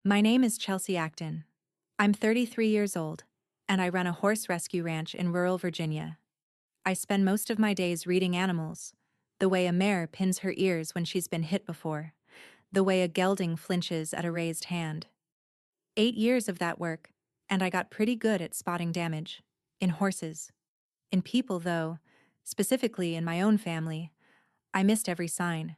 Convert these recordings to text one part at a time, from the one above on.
My name is Chelsea Acton. I'm 33 years old, and I run a horse rescue ranch in rural Virginia. I spend most of my days reading animals, the way a mare pins her ears when she's been hit before, the way a gelding flinches at a raised hand. 8 years of that work, and I got pretty good at spotting damage. In horses. In people, though, specifically in my own family, I missed every sign.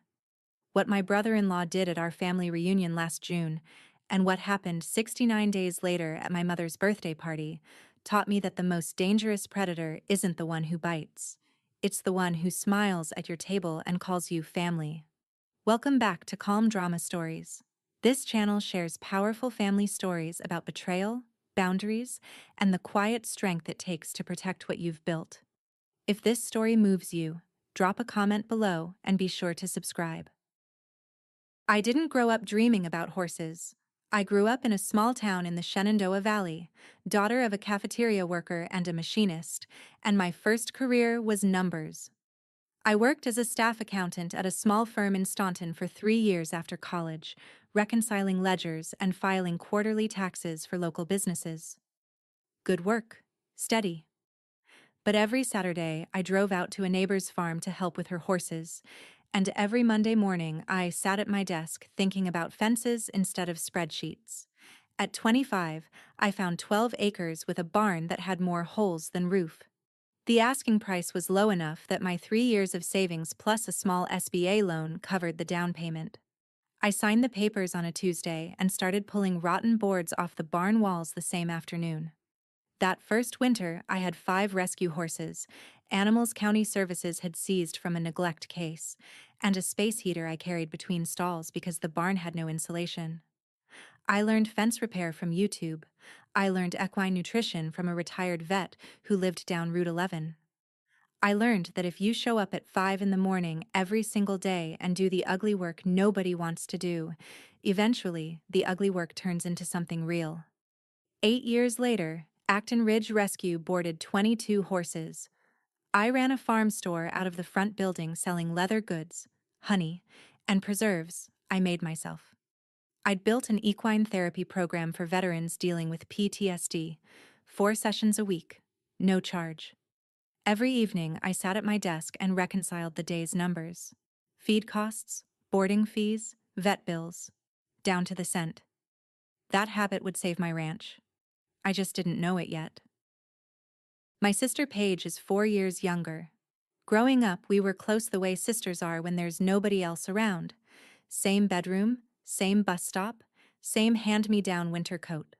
What my brother-in-law did at our family reunion last June, and what happened 69 days later at my mother's birthday party, taught me that the most dangerous predator isn't the one who bites. It's the one who smiles at your table and calls you family. Welcome back to Calm Drama Stories. This channel shares powerful family stories about betrayal, boundaries, and the quiet strength it takes to protect what you've built. If this story moves you, drop a comment below and be sure to subscribe. I didn't grow up dreaming about horses. I grew up in a small town in the Shenandoah Valley, daughter of a cafeteria worker and a machinist, and my first career was numbers. I worked as a staff accountant at a small firm in Staunton for 3 years after college, reconciling ledgers and filing quarterly taxes for local businesses. Good work. Steady. But every Saturday, I drove out to a neighbor's farm to help with her horses, and every Monday morning, I sat at my desk thinking about fences instead of spreadsheets. At 25, I found 12 acres with a barn that had more holes than roof. The asking price was low enough that my 3 years of savings plus a small SBA loan covered the down payment. I signed the papers on a Tuesday and started pulling rotten boards off the barn walls the same afternoon. That first winter, I had 5 rescue horses, animals county services had seized from a neglect case, and a space heater I carried between stalls because the barn had no insulation. I learned fence repair from YouTube. I learned equine nutrition from a retired vet who lived down Route 11. I learned that if you show up at 5 in the morning every single day and do the ugly work nobody wants to do, eventually the ugly work turns into something real. 8 years later, Acton Ridge Rescue boarded 22 horses. I ran a farm store out of the front building selling leather goods, honey, and preserves I made myself. I'd built an equine therapy program for veterans dealing with PTSD, 4 sessions a week, no charge. Every evening, I sat at my desk and reconciled the day's numbers. Feed costs, boarding fees, vet bills, down to the cent. That habit would save my ranch. I just didn't know it yet. My sister Paige is 4 years younger. Growing up, we were close the way sisters are when there's nobody else around. Same bedroom, same bus stop, same hand-me-down winter coat.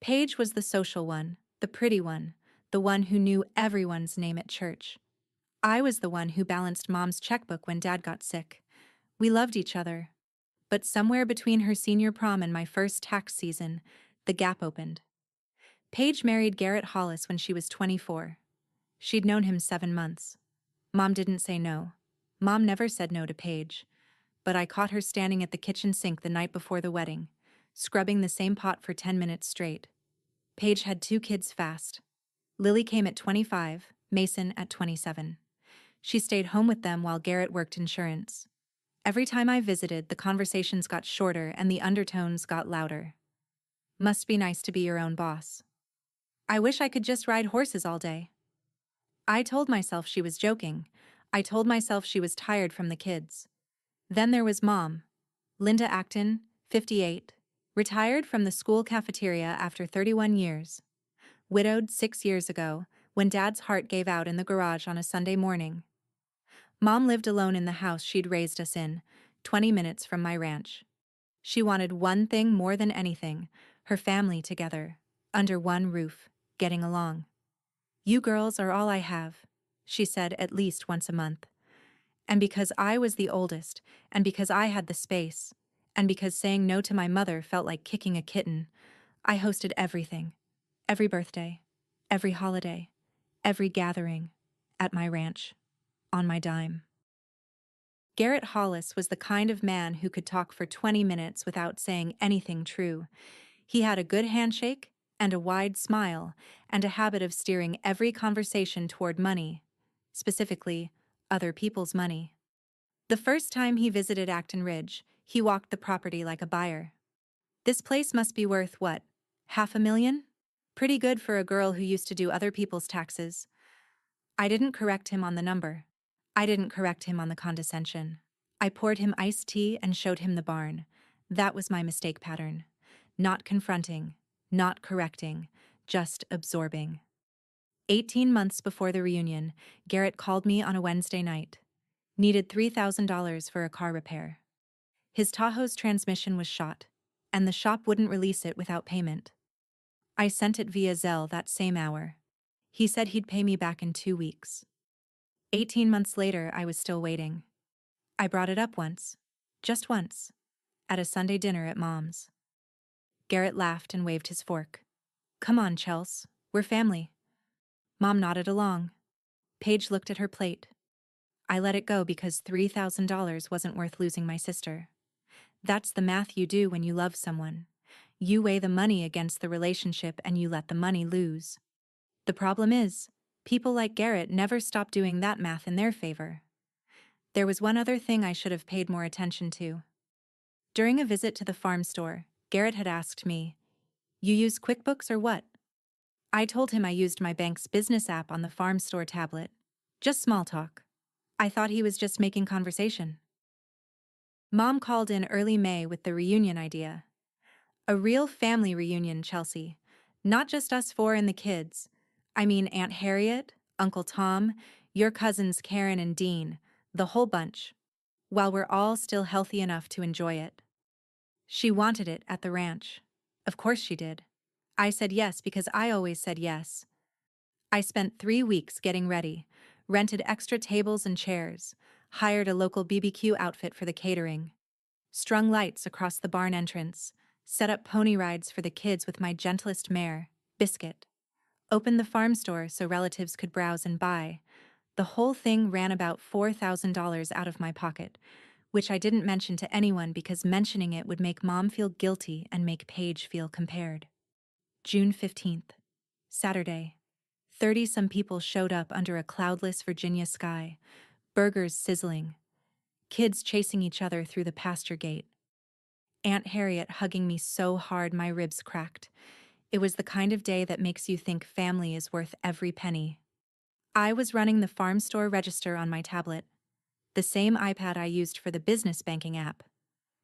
Paige was the social one, the pretty one, the one who knew everyone's name at church. I was the one who balanced Mom's checkbook when Dad got sick. We loved each other. But somewhere between her senior prom and my first tax season, the gap opened. Paige married Garrett Hollis when she was 24. She'd known him 7 months. Mom didn't say no. Mom never said no to Paige. But I caught her standing at the kitchen sink the night before the wedding, scrubbing the same pot for 10 minutes straight. Paige had 2 kids fast. Lily came at 25, Mason at 27. She stayed home with them while Garrett worked insurance. Every time I visited, the conversations got shorter and the undertones got louder. Must be nice to be your own boss. I wish I could just ride horses all day. I told myself she was joking. I told myself she was tired from the kids. Then there was Mom. Linda Acton, 58, retired from the school cafeteria after 31 years. Widowed 6 years ago, when Dad's heart gave out in the garage on a Sunday morning. Mom lived alone in the house she'd raised us in, 20 minutes from my ranch. She wanted one thing more than anything, her family together, under one roof, getting along. You girls are all I have, she said at least once a month. And because I was the oldest, and because I had the space, and because saying no to my mother felt like kicking a kitten, I hosted everything. Every birthday, every holiday, every gathering, at my ranch, on my dime. Garrett Hollis was the kind of man who could talk for 20 minutes without saying anything true. He had a good handshake and a wide smile and a habit of steering every conversation toward money, specifically, other people's money. The first time he visited Acton Ridge, he walked the property like a buyer. This place must be worth what? $500,000? Pretty good for a girl who used to do other people's taxes. I didn't correct him on the number. I didn't correct him on the condescension. I poured him iced tea and showed him the barn. That was my mistake pattern. Not confronting, not correcting, just absorbing. 18 months before the reunion, Garrett called me on a Wednesday night. Needed $3,000 for a car repair. His Tahoe's transmission was shot, and the shop wouldn't release it without payment. I sent it via Zelle that same hour. He said he'd pay me back in 2 weeks. 18 months later, I was still waiting. I brought it up once, just once, at a Sunday dinner at Mom's. Garrett laughed and waved his fork. Come on, Chels, we're family. Mom nodded along. Paige looked at her plate. I let it go because $3,000 wasn't worth losing my sister. That's the math you do when you love someone. You weigh the money against the relationship and you let the money lose. The problem is, people like Garrett never stop doing that math in their favor. There was one other thing I should have paid more attention to. During a visit to the farm store, Garrett had asked me, "You use QuickBooks or what?" I told him I used my bank's business app on the farm store tablet. Just small talk. I thought he was just making conversation. Mom called in early May with the reunion idea. A real family reunion, Chelsea. Not just us four and the kids. I mean Aunt Harriet, Uncle Tom, your cousins Karen and Dean, the whole bunch. While we're all still healthy enough to enjoy it. She wanted it at the ranch. Of course she did. I said yes because I always said yes. I spent 3 weeks getting ready, rented extra tables and chairs, hired a local BBQ outfit for the catering, strung lights across the barn entrance, set up pony rides for the kids with my gentlest mare, Biscuit, opened the farm store so relatives could browse and buy. The whole thing ran about $4,000 out of my pocket, which I didn't mention to anyone because mentioning it would make Mom feel guilty and make Paige feel compared. June 15th, Saturday. 30-some people showed up under a cloudless Virginia sky, burgers sizzling, kids chasing each other through the pasture gate. Aunt Harriet hugging me so hard my ribs cracked. It was the kind of day that makes you think family is worth every penny. I was running the farm store register on my tablet, the same iPad I used for the business banking app,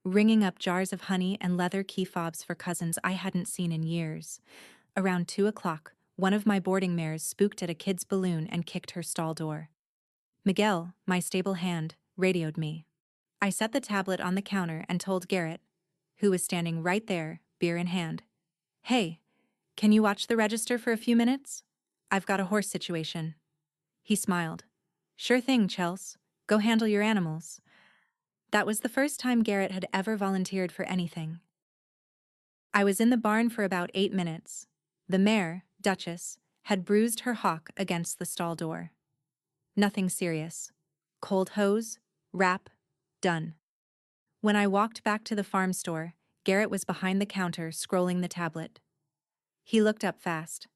ringing up jars of honey and leather key fobs for cousins I hadn't seen in years. Around 2 o'clock, one of my boarding mares spooked at a kid's balloon and kicked her stall door. Miguel, my stable hand, radioed me. I set the tablet on the counter and told Garrett, who was standing right there, beer in hand, "Hey, can you watch the register for a few minutes? I've got a horse situation." He smiled. "Sure thing, Chels. Go handle your animals." That was the first time Garrett had ever volunteered for anything. I was in the barn for about 8 minutes. The mare, Duchess, had bruised her hock against the stall door. Nothing serious. Cold hose, wrap, done. When I walked back to the farm store, Garrett was behind the counter scrolling the tablet. He looked up fast.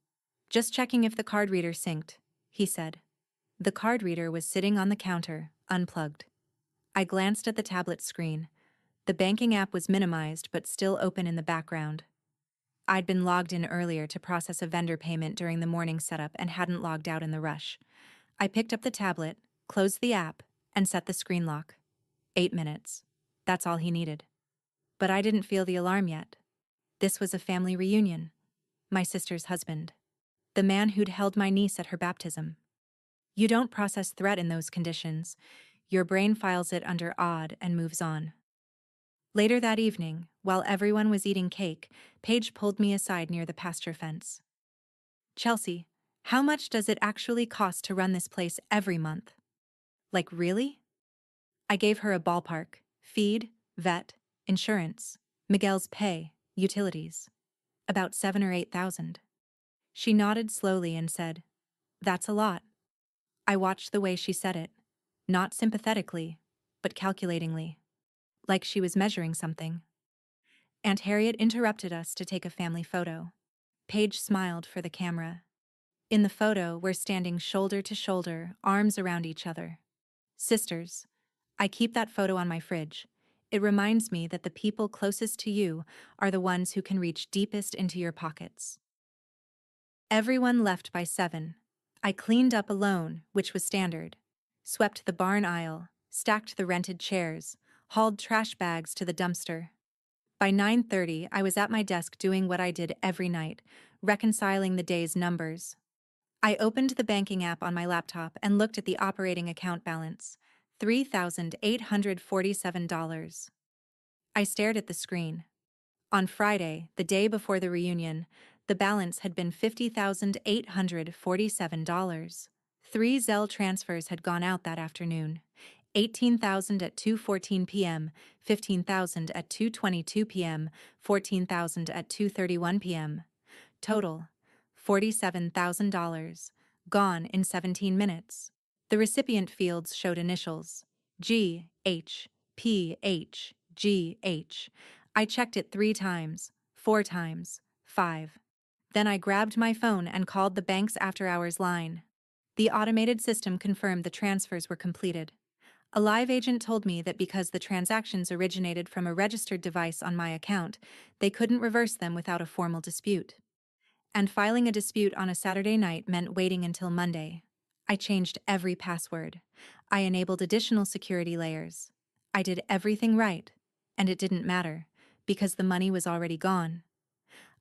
"Just checking if the card reader synced," he said. The card reader was sitting on the counter, unplugged. I glanced at the tablet screen. The banking app was minimized but still open in the background. I'd been logged in earlier to process a vendor payment during the morning setup and hadn't logged out in the rush. I picked up the tablet, closed the app, and set the screen lock. 8 minutes. That's all he needed. But I didn't feel the alarm yet. This was a family reunion. My sister's husband. The man who'd held my niece at her baptism. You don't process threat in those conditions. Your brain files it under odd and moves on. Later that evening, while everyone was eating cake, Paige pulled me aside near the pasture fence. "Chelsea, how much does it actually cost to run this place every month?" "Like really?" I gave her a ballpark: feed, vet, insurance, Miguel's pay, utilities. About 7 or 8,000. She nodded slowly and said, "That's a lot." I watched the way she said it, not sympathetically, but calculatingly, like she was measuring something. Aunt Harriet interrupted us to take a family photo. Paige smiled for the camera. In the photo, we're standing shoulder to shoulder, arms around each other. Sisters. I keep that photo on my fridge. It reminds me that the people closest to you are the ones who can reach deepest into your pockets. Everyone left by 7. I cleaned up alone, which was standard. Swept the barn aisle, stacked the rented chairs, hauled trash bags to the dumpster. By 9:30, I was at my desk doing what I did every night, reconciling the day's numbers. I opened the banking app on my laptop and looked at the operating account balance, $3,847. I stared at the screen. On Friday, the day before the reunion, the balance had been $50,847. 3 Zelle transfers had gone out that afternoon. 18,000 at 2:14 p.m., 15,000 at 2:22 p.m., 14,000 at 2:31 p.m. Total, $47,000. Gone in 17 minutes. The recipient fields showed initials. G, H, P, H, G, H. I checked it 3 times, 4 times, 5. Then I grabbed my phone and called the bank's after-hours line. The automated system confirmed the transfers were completed. A live agent told me that because the transactions originated from a registered device on my account, they couldn't reverse them without a formal dispute. And filing a dispute on a Saturday night meant waiting until Monday. I changed every password. I enabled additional security layers. I did everything right, and it didn't matter, because the money was already gone.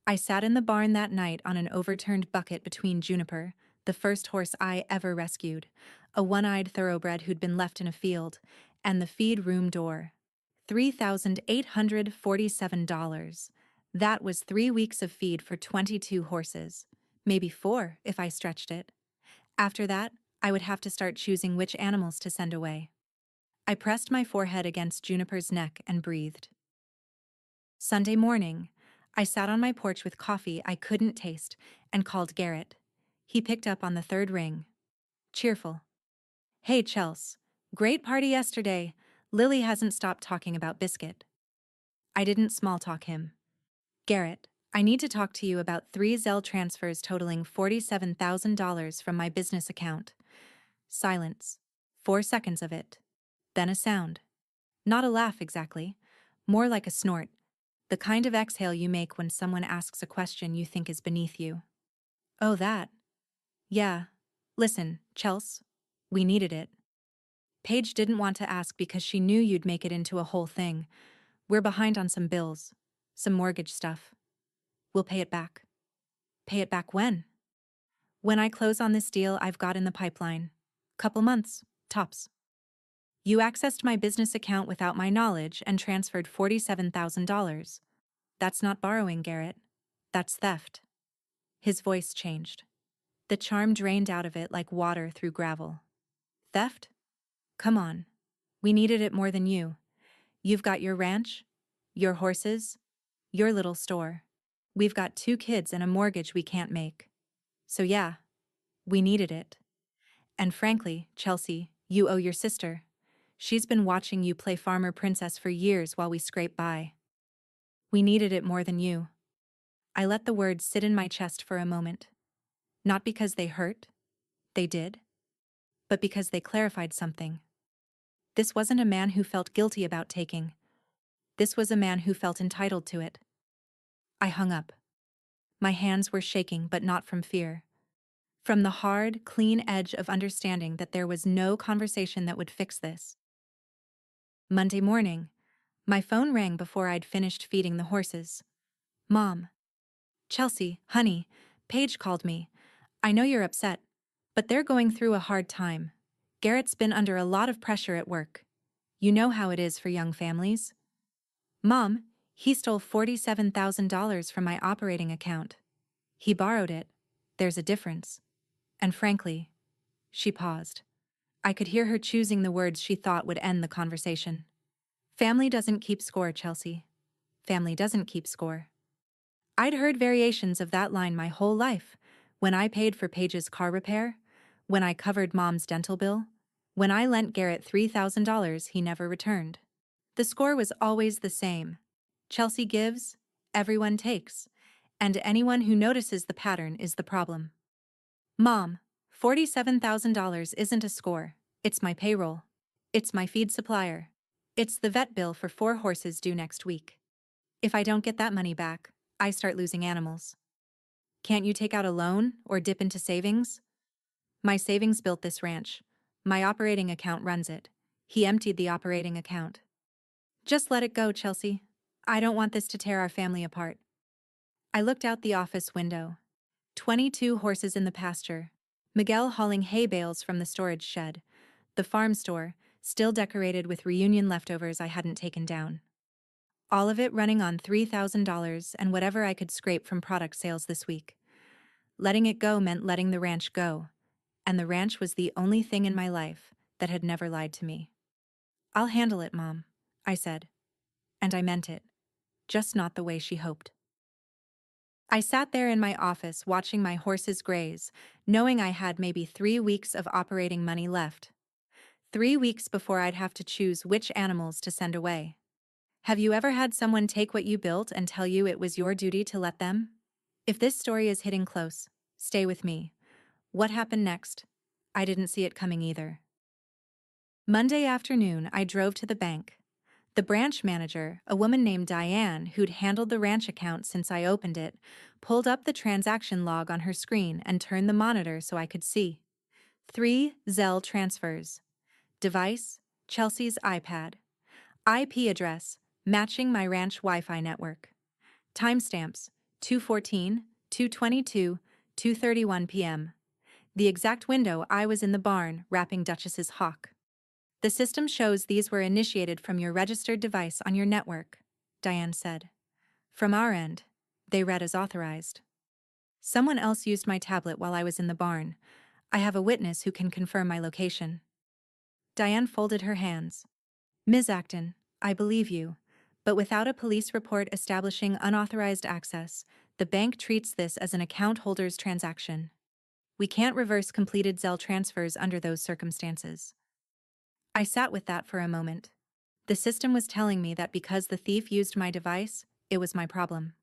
I sat in the barn that night on an overturned bucket between Juniper, the first horse I ever rescued, a one-eyed thoroughbred who'd been left in a field, and the feed room door. $3,847. That was 3 weeks of feed for 22 horses. Maybe 4 if I stretched it. After that, I would have to start choosing which animals to send away. I pressed my forehead against Juniper's neck and breathed. Sunday morning, I sat on my porch with coffee I couldn't taste and called Garrett. He picked up on the 3rd ring. Cheerful. Hey, Chels. Great party yesterday. Lily hasn't stopped talking about Biscuit. I didn't small talk him. Garrett, I need to talk to you about 3 Zelle transfers totaling $47,000 from my business account. Silence. 4 seconds of it. Then a sound. Not a laugh exactly. More like a snort. The kind of exhale you make when someone asks a question you think is beneath you. Oh, that. Yeah. Listen, Chels. We needed it. Paige didn't want to ask because she knew you'd make it into a whole thing. We're behind on some bills. Some mortgage stuff. We'll pay it back. Pay it back when? When I close on this deal I've got in the pipeline. Couple months, tops. You accessed my business account without my knowledge and transferred $47,000. That's not borrowing, Garrett. That's theft. His voice changed. The charm drained out of it like water through gravel. Theft? Come on. We needed it more than you. You've got your ranch, your horses, your little store. We've got 2 kids and a mortgage we can't make. So yeah, we needed it. And frankly, Chelsea, you owe your sister. She's been watching you play farmer princess for years while we scrape by. We needed it more than you. I let the words sit in my chest for a moment. Not because they hurt, they did, but because they clarified something. This wasn't a man who felt guilty about taking. This was a man who felt entitled to it. I hung up. My hands were shaking, but not from fear. From the hard, clean edge of understanding that there was no conversation that would fix this. Monday morning, my phone rang before I'd finished feeding the horses. Mom. Chelsea, honey, Paige called me. I know you're upset, but they're going through a hard time. Garrett's been under a lot of pressure at work. You know how it is for young families. Mom, he stole $47,000 from my operating account. He borrowed it. There's a difference. And frankly, she paused. I could hear her choosing the words she thought would end the conversation. Family doesn't keep score, Chelsea. Family doesn't keep score. I'd heard variations of that line my whole life. When I paid for Paige's car repair, when I covered Mom's dental bill, when I lent Garrett $3,000 he never returned. The score was always the same. Chelsea gives, everyone takes, and anyone who notices the pattern is the problem. Mom, $47,000 isn't a score, it's my payroll. It's my feed supplier. It's the vet bill for 4 horses due next week. If I don't get that money back, I start losing animals. Can't you take out a loan or dip into savings? My savings built this ranch. My operating account runs it. He emptied the operating account. Just let it go, Chelsea. I don't want this to tear our family apart. I looked out the office window. 22 horses in the pasture. Miguel hauling hay bales from the storage shed. The farm store, still decorated with reunion leftovers I hadn't taken down. All of it running on $3,000 and whatever I could scrape from product sales this week. Letting it go meant letting the ranch go, and the ranch was the only thing in my life that had never lied to me. "I'll handle it, Mom," I said. And I meant it, just not the way she hoped. I sat there in my office watching my horses graze, knowing I had maybe 3 weeks of operating money left. 3 weeks before I'd have to choose which animals to send away. Have you ever had someone take what you built and tell you it was your duty to let them? If this story is hitting close, stay with me. What happened next? I didn't see it coming either. Monday afternoon, I drove to the bank. The branch manager, a woman named Diane who'd handled the ranch account since I opened it, pulled up the transaction log on her screen and turned the monitor so I could see. 3 Zelle transfers. Device, Chelsea's iPad. IP address, matching my ranch Wi-Fi network. Timestamps, 2:14, 2:22, 2:31 p.m. The exact window I was in the barn wrapping Duchess's hawk. "The system shows these were initiated from your registered device on your network," Diane said. "From our end, they read as authorized. Someone else used my tablet while I was in the barn. I have a witness who can confirm my location." Diane folded her hands. "Ms. Acton, I believe you, but without a police report establishing unauthorized access, the bank treats this as an account holder's transaction. We can't reverse completed Zelle transfers under those circumstances." I sat with that for a moment. The system was telling me that because the thief used my device, it was my problem.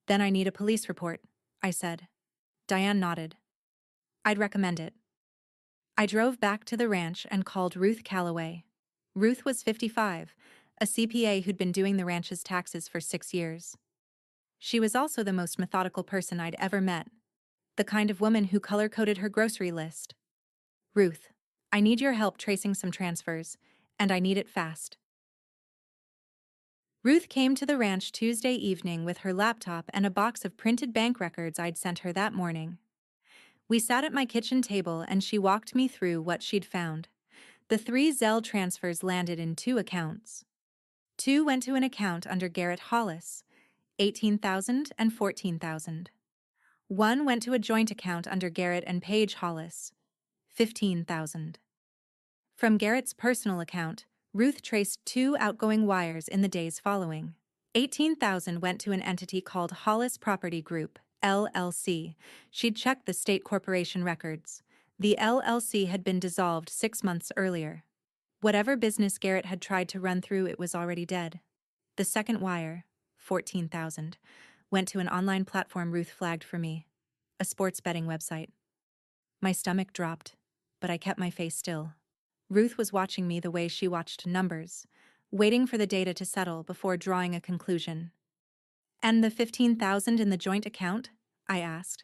"Then I need a police report," I said. Diane nodded. "I'd recommend it." I drove back to the ranch and called Ruth Calloway. Ruth was 55, a CPA who'd been doing the ranch's taxes for 6 years. She was also the most methodical person I'd ever met, the kind of woman who color-coded her grocery list. "Ruth, I need your help tracing some transfers, and I need it fast." Ruth came to the ranch Tuesday evening with her laptop and a box of printed bank records I'd sent her that morning. We sat at my kitchen table and she walked me through what she'd found. The 3 Zelle transfers landed in 2 accounts. 2 went to an account under Garrett Hollis, $18,000 and $14,000. 1 went to a joint account under Garrett and Paige Hollis, $15,000. From Garrett's personal account, Ruth traced 2 outgoing wires in the days following. $18,000 went to an entity called Hollis Property Group, LLC. She'd checked the state corporation records. The LLC had been dissolved 6 months earlier. Whatever business Garrett had tried to run through, it was already dead. The second wire, $14,000, went to an online platform Ruth flagged for me, a sports betting website. My stomach dropped, but I kept my face still. Ruth was watching me the way she watched numbers, waiting for the data to settle before drawing a conclusion. "And the $15,000 in the joint account?" I asked.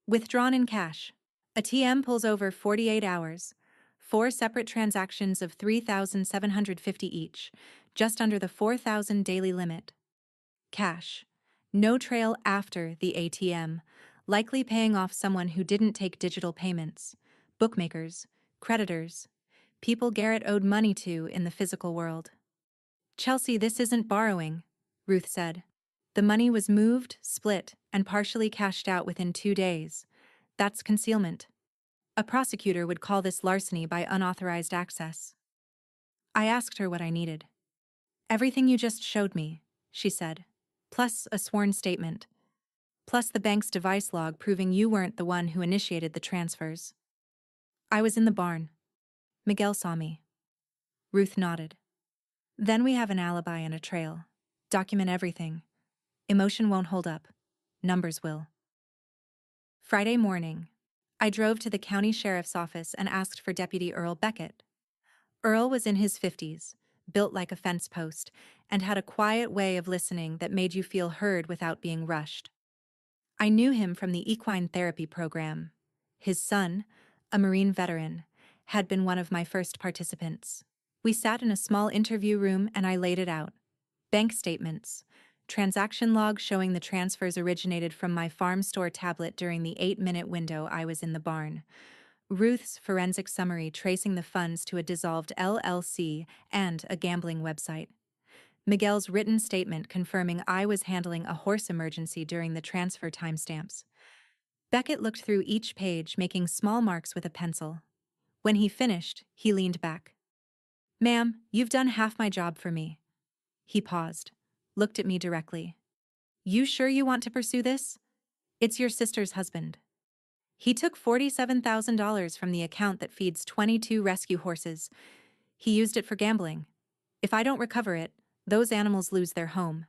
"Withdrawn in cash. A TM pulls over 48 hours. 4 separate transactions of $3,750 each, just under the $4,000 daily limit. Cash. No trail after the ATM, likely paying off someone who didn't take digital payments. Bookmakers, creditors, people Garrett owed money to in the physical world." "Chelsea, this isn't borrowing," Ruth said. "The money was moved, split, and partially cashed out within 2 days. That's concealment. A prosecutor would call this larceny by unauthorized access." I asked her what I needed. "Everything you just showed me," she said, "plus a sworn statement, plus the bank's device log proving you weren't the one who initiated the transfers." "I was in the barn. Miguel saw me." Ruth nodded. "Then we have an alibi and a trail. Document everything. Emotion won't hold up. Numbers will." Friday morning, I drove to the county sheriff's office and asked for Deputy Earl Beckett. Earl was in his 50s, built like a fence post, and had a quiet way of listening that made you feel heard without being rushed. I knew him from the equine therapy program. His son, a Marine veteran, had been one of my first participants. We sat in a small interview room and I laid it out. Bank statements, transaction logs showing the transfers originated from my farm store tablet during the 8-minute window I was in the barn. Ruth's forensic summary tracing the funds to a dissolved LLC and a gambling website. Miguel's written statement confirming I was handling a horse emergency during the transfer timestamps. Beckett looked through each page, making small marks with a pencil. When he finished, he leaned back. "Ma'am, you've done half my job for me." He paused, looked at me directly. "You sure you want to pursue this? It's your sister's husband. He took $47,000 from the account that feeds 22 rescue horses. He used it for gambling. If I don't recover it, those animals lose their home.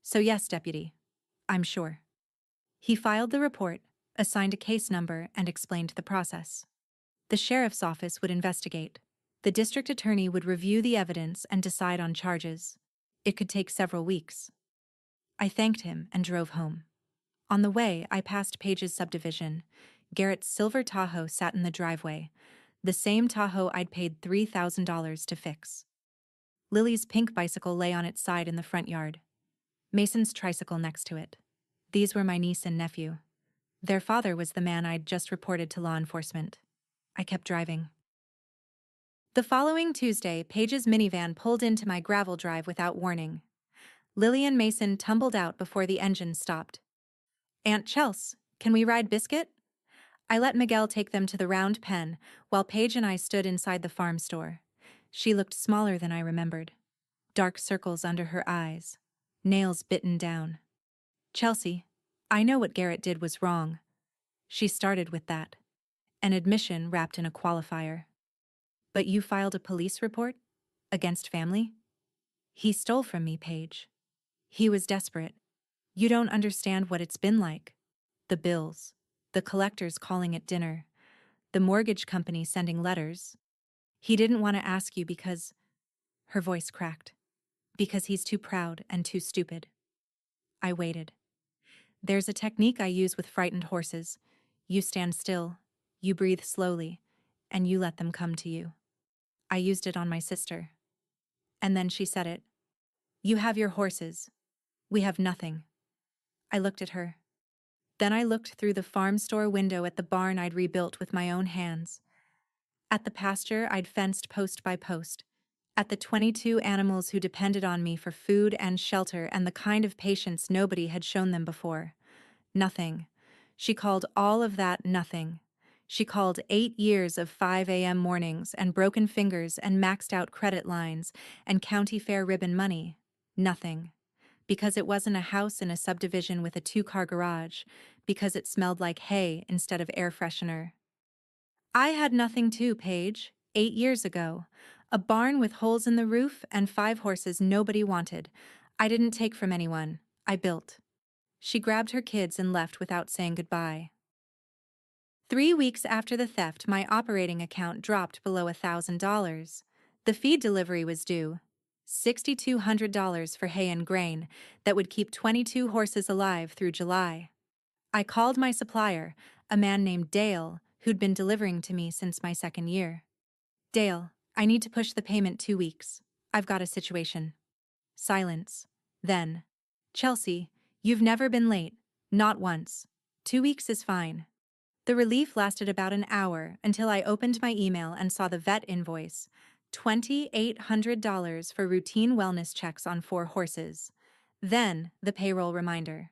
So yes, Deputy, I'm sure." He filed the report, assigned a case number, and explained the process. The sheriff's office would investigate. The district attorney would review the evidence and decide on charges. It could take several weeks. I thanked him and drove home. On the way, I passed Page's subdivision. Garrett's silver Tahoe sat in the driveway, the same Tahoe I'd paid $3,000 to fix. Lily's pink bicycle lay on its side in the front yard. Mason's tricycle next to it. These were my niece and nephew. Their father was the man I'd just reported to law enforcement. I kept driving. The following Tuesday, Page's minivan pulled into my gravel drive without warning. Lily and Mason tumbled out before the engine stopped. "Aunt Chels, can we ride Biscuit?" I let Miguel take them to the round pen, while Paige and I stood inside the farm store. She looked smaller than I remembered. Dark circles under her eyes. Nails bitten down. "Chelsea, I know what Garrett did was wrong." She started with that. An admission wrapped in a qualifier. "But you filed a police report? Against family?" "He stole from me, Paige. He was desperate. You don't understand what it's been like. The bills. The collectors calling at dinner. The mortgage company sending letters. He didn't want to ask you because..." Her voice cracked. "Because he's too proud and too stupid." I waited. There's a technique I use with frightened horses. You stand still, you breathe slowly, and you let them come to you. I used it on my sister. And then she said it. "You have your horses. We have nothing." I looked at her. Then I looked through the farm store window at the barn I'd rebuilt with my own hands. At the pasture I'd fenced post by post. At the 22 animals who depended on me for food and shelter and the kind of patience nobody had shown them before. Nothing. She called all of that nothing. She called 8 years of 5 a.m. mornings and broken fingers and maxed out credit lines and county fair ribbon money. Nothing. Because it wasn't a house in a subdivision with a 2-car garage. Because it smelled like hay instead of air freshener. I had nothing too, Paige, 8 years ago. A barn with holes in the roof and 5 horses nobody wanted. I didn't take from anyone. I built. She grabbed her kids and left without saying goodbye. 3 weeks after the theft, my operating account dropped below $1,000. The feed delivery was due. $6,200 for hay and grain that would keep 22 horses alive through July. I called my supplier, a man named Dale, who'd been delivering to me since my 2nd year. "Dale, I need to push the payment 2 weeks. I've got a situation." Silence. Then, "Chelsea, you've never been late. Not once. 2 weeks is fine." The relief lasted about an hour until I opened my email and saw the vet invoice. $2,800 for routine wellness checks on 4 horses. Then, the payroll reminder.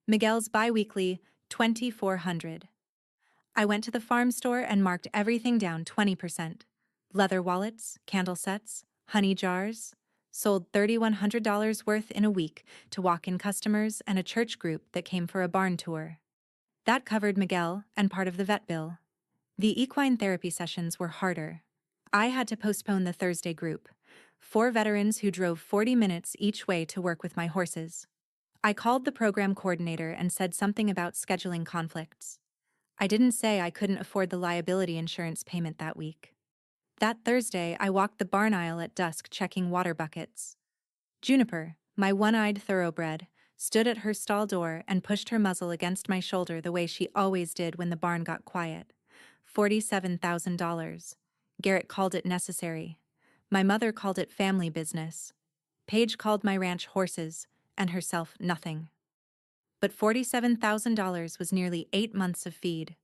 Miguel's biweekly, $2,400. I went to the farm store and marked everything down 20%. Leather wallets, candle sets, honey jars. Sold $3,100 worth in a week to walk-in customers and a church group that came for a barn tour. That covered Miguel and part of the vet bill. The equine therapy sessions were harder. I had to postpone the Thursday group. 4 veterans who drove 40 minutes each way to work with my horses. I called the program coordinator and said something about scheduling conflicts. I didn't say I couldn't afford the liability insurance payment that week. That Thursday, I walked the barn aisle at dusk checking water buckets. Juniper, my one-eyed thoroughbred, stood at her stall door and pushed her muzzle against my shoulder the way she always did when the barn got quiet. $47,000. Garrett called it necessary. My mother called it family business. Paige called my ranch horses, and herself nothing. But $47,000 was nearly 8 months of feed,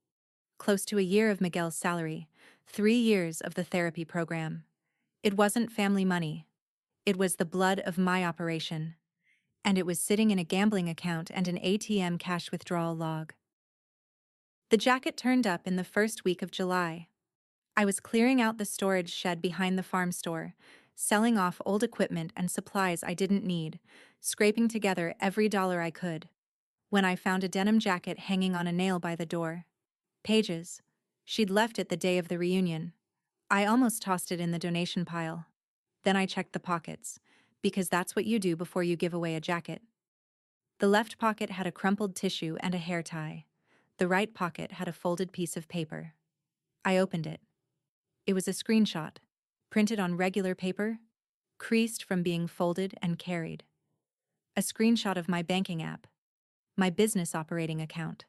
close to a year of Miguel's salary, 3 years of the therapy program. It wasn't family money. It was the blood of my operation. And it was sitting in a gambling account and an ATM cash withdrawal log. The jacket turned up in the first week of July. I was clearing out the storage shed behind the farm store, selling off old equipment and supplies I didn't need, scraping together every dollar I could, when I found a denim jacket hanging on a nail by the door. Paige's. She'd left it the day of the reunion. I almost tossed it in the donation pile. Then I checked the pockets, because that's what you do before you give away a jacket. The left pocket had a crumpled tissue and a hair tie. The right pocket had a folded piece of paper. I opened it. It was a screenshot, printed on regular paper, creased from being folded and carried. A screenshot of my banking app, my business operating account.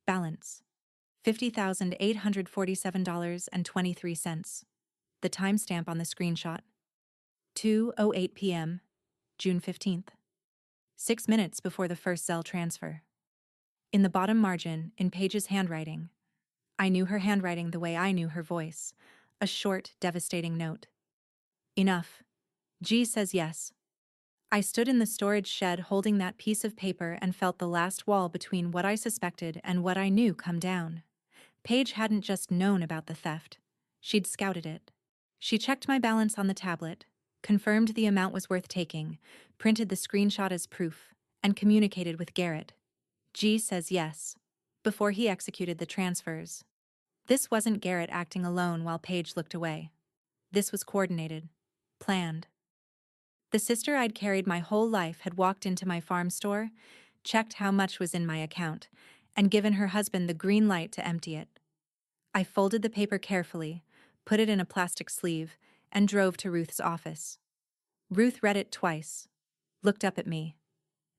Balance: $50,847.23. The timestamp on the screenshot: 2:08 p.m., June 15th. 6 minutes before the first Zelle transfer. In the bottom margin, in Paige's handwriting, I knew her handwriting the way I knew her voice, a short, devastating note. Enough. G says yes. I stood in the storage shed holding that piece of paper and felt the last wall between what I suspected and what I knew come down. Paige hadn't just known about the theft. She'd scouted it. She checked my balance on the tablet, confirmed the amount was worth taking, printed the screenshot as proof, and communicated with Garrett. G says yes, before he executed the transfers. This wasn't Garrett acting alone while Paige looked away. This was coordinated, planned. The sister I'd carried my whole life had walked into my farm store, checked how much was in my account, and given her husband the green light to empty it. I folded the paper carefully, put it in a plastic sleeve, and drove to Ruth's office. Ruth read it twice, looked up at me.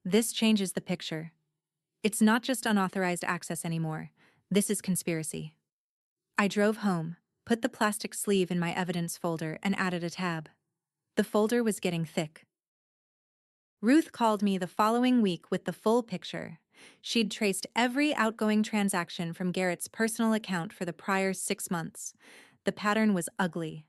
This changes the picture. It's not just unauthorized access anymore. This is conspiracy. I drove home, put the plastic sleeve in my evidence folder, and added a tab. The folder was getting thick. Ruth called me the following week with the full picture. She'd traced every outgoing transaction from Garrett's personal account for the prior 6 months. The pattern was ugly.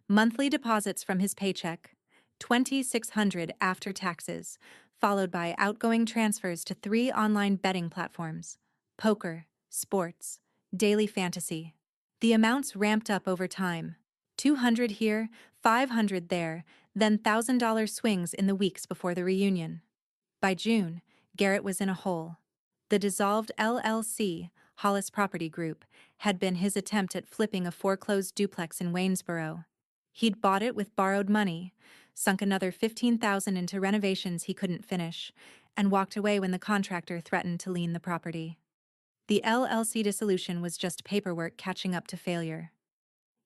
Monthly deposits from his paycheck, $2,600 after taxes, followed by outgoing transfers to 3 online betting platforms: poker, sports, daily fantasy. The amounts ramped up over time. $200 here, $500 there, then $1,000 swings in the weeks before the reunion. By June, Garrett was in a hole. The dissolved LLC, Hollis Property Group, had been his attempt at flipping a foreclosed duplex in Waynesboro. He'd bought it with borrowed money, sunk another $15,000 into renovations he couldn't finish, and walked away when the contractor threatened to lien the property. The LLC dissolution was just paperwork catching up to failure.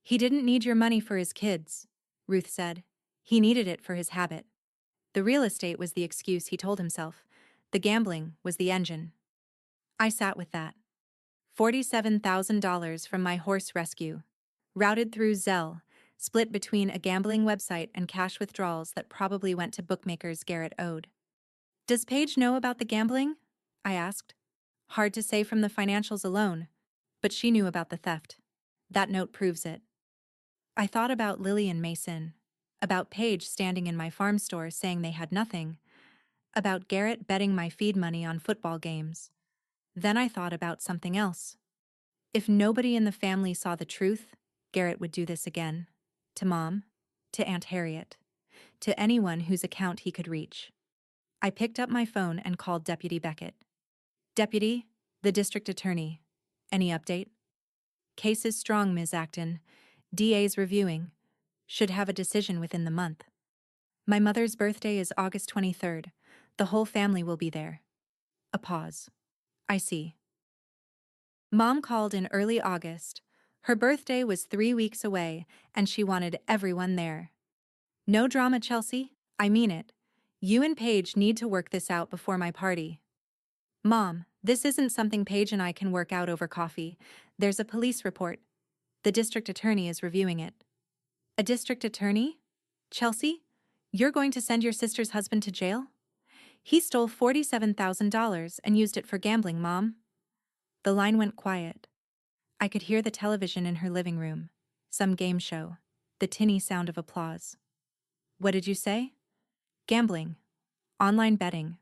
He didn't need your money for his kids, Ruth said. He needed it for his habit. The real estate was the excuse, he told himself. The gambling was the engine. I sat with that. $47,000 from my horse rescue, routed through Zelle, split between a gambling website and cash withdrawals that probably went to bookmakers Garrett owed. Does Paige know about the gambling? I asked. Hard to say from the financials alone, but she knew about the theft. That note proves it. I thought about Lily and Mason, about Paige standing in my farm store saying they had nothing, about Garrett betting my feed money on football games. Then I thought about something else. If nobody in the family saw the truth, Garrett would do this again. To Mom, to Aunt Harriet, to anyone whose account he could reach. I picked up my phone and called Deputy Beckett. Deputy, the district attorney. Any update? Case is strong, Ms. Acton. DA's reviewing. Should have a decision within the month. My mother's birthday is August 23rd. The whole family will be there. A pause. I see. Mom called in early August, Her birthday was 3 weeks away, and she wanted everyone there. No drama, Chelsea. I mean it. You and Paige need to work this out before my party. Mom, this isn't something Paige and I can work out over coffee. There's a police report. The district attorney is reviewing it. A district attorney? Chelsea? You're going to send your sister's husband to jail? He stole $47,000 and used it for gambling, Mom. The line went quiet. I could hear the television in her living room. Some game show. The tinny sound of applause. What did you say? Gambling. Online betting.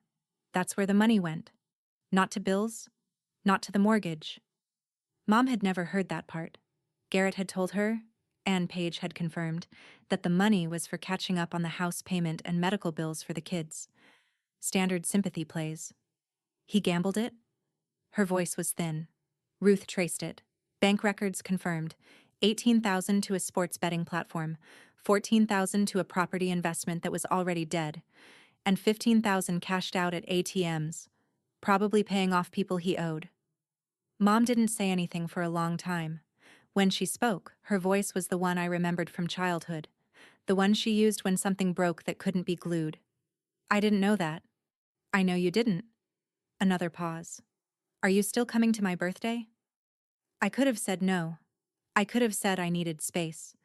That's where the money went. Not to bills. Not to the mortgage. Mom had never heard that part. Garrett had told her, and Paige had confirmed, that the money was for catching up on the house payment and medical bills for the kids. Standard sympathy plays. He gambled it? Her voice was thin. Ruth traced it. Bank records confirmed. $18,000 to a sports betting platform, $14,000 to a property investment that was already dead, and $15,000 cashed out at ATMs, probably paying off people he owed. Mom didn't say anything for a long time. When she spoke, her voice was the one I remembered from childhood, the one she used when something broke that couldn't be glued. I didn't know that. I know you didn't. Another pause. Are you still coming to my birthday? I could have said no. I could have said I needed space.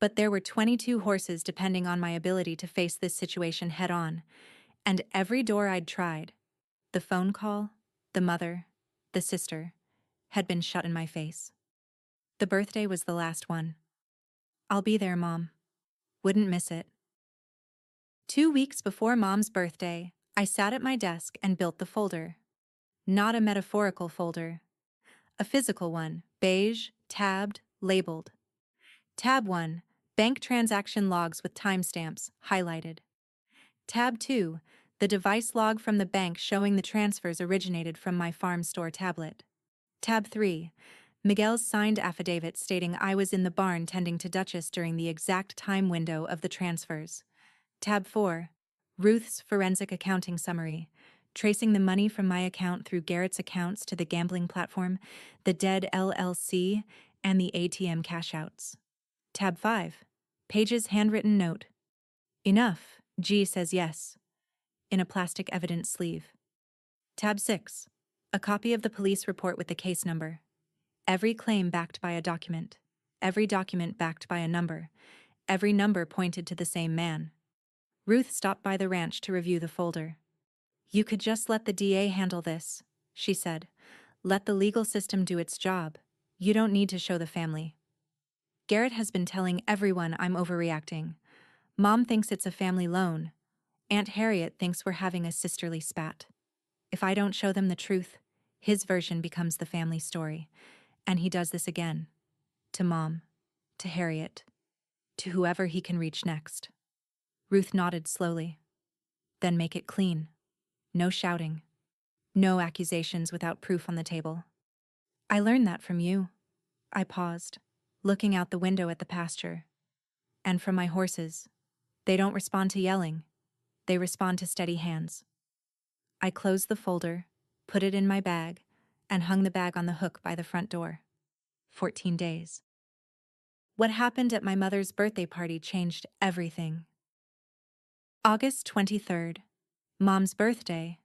But there were 22 horses depending on my ability to face this situation head on, and every door I'd tried, the phone call, the mother, the sister, had been shut in my face. The birthday was the last one. I'll be there, Mom. Wouldn't miss it. 2 weeks before Mom's birthday, I sat at my desk and built the folder. Not a metaphorical folder. A physical one, beige, tabbed, labeled. Tab 1, bank transaction logs with timestamps, highlighted. Tab 2, the device log from the bank showing the transfers originated from my farm store tablet. Tab 3, Miguel's signed affidavit stating I was in the barn tending to Duchess during the exact time window of the transfers. Tab 4, Ruth's forensic accounting summary, tracing the money from my account through Garrett's accounts to the gambling platform, the dead LLC, and the ATM cashouts. Tab 5, Paige's handwritten note. Enough, G says yes. In a plastic evidence sleeve. Tab 6, a copy of the police report with the case number. Every claim backed by a document. Every document backed by a number. Every number pointed to the same man. Ruth stopped by the ranch to review the folder. You could just let the DA handle this, she said. Let the legal system do its job. You don't need to show the family. Garrett has been telling everyone I'm overreacting. Mom thinks it's a family loan. Aunt Harriet thinks we're having a sisterly spat. If I don't show them the truth, his version becomes the family story. And he does this again. To Mom. To Harriet. To whoever he can reach next. Ruth nodded slowly. Then make it clean. No shouting. No accusations without proof on the table. I learned that from you. I paused, looking out the window at the pasture. And from my horses. They don't respond to yelling. They respond to steady hands. I closed the folder, put it in my bag, and hung the bag on the hook by the front door. 14 days. What happened at my mother's birthday party changed everything. August 23rd. Mom's birthday.